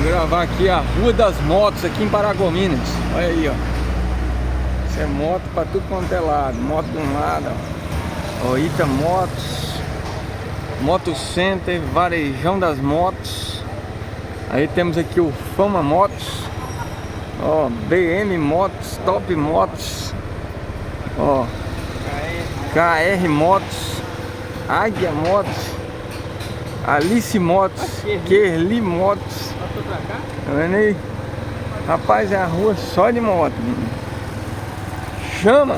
Vou gravar aqui a Rua das Motos aqui em Paragominas. Olha aí, ó. Isso é moto pra tudo quanto é lado. Moto de um lado, ó. Ita Motos, Moto Center, Varejão das Motos. Aí temos aqui o Fama Motos, ó, BM Motos, Top Motos, ó, KR Motos, Águia Motos, Alice Motos, Kerli Motos. Tá vendo aí? Rapaz, é a rua só de moto. Chama!